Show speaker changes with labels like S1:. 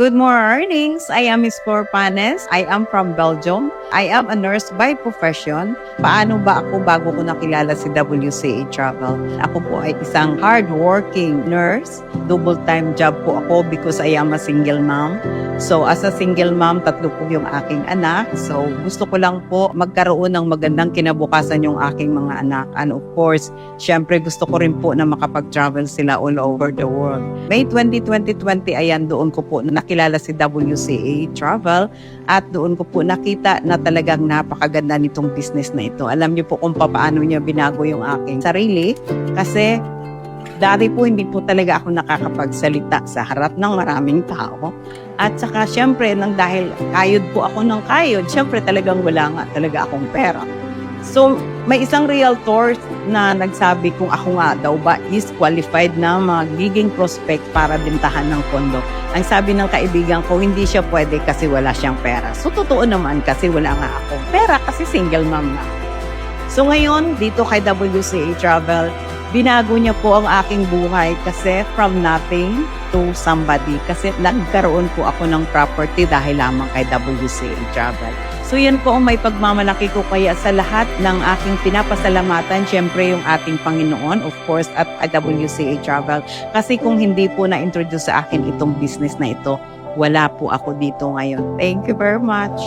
S1: Good mornings. I am Miss Flor Panes. I am from Belgium. I am a nurse by profession. Paano ba ako bago ko nakilala si WCA Travel? Ako po ay isang hardworking nurse. Double-time job po ako because I am a single mom. So as a single mom, 3 po yung aking anak. So gusto ko lang po magkaroon ng magandang kinabukasan yung aking mga anak. And of course, syempre gusto ko rin po na makapag-travel sila all over the world. May 2020, ayan, doon ko po nakilala si WCA Travel at doon ko po nakita na talagang napakaganda nitong business na ito. Alam niyo po kung paano niya binago yung aking sarili kasi dati po hindi po talaga ako nakakapagsalita sa harap ng maraming tao. At saka syempre nang dahil kayod po ako ng kayod, syempre talagang wala nga talaga akong pera. So, may isang realtor na nagsabi kung ako nga daw ba is qualified na magiging prospect para bintahan ng kondo. Ang sabi ng kaibigan ko, hindi siya pwede kasi wala siyang pera. So, totoo naman kasi wala nga akong pera kasi single mom na. So, ngayon, dito kay WCA Travel, binago niya po ang aking buhay kasi from nothing to somebody. Kasi nagkaroon po ako ng property dahil lamang kay WCA Travel. So yan po ang may pagmamalaki ko kaya sa lahat ng aking pinapasalamatan, syempre yung ating Panginoon, of course, at WCA Travel. Kasi kung hindi po na-introduce sa akin itong business na ito, wala po ako dito ngayon. Thank you very much.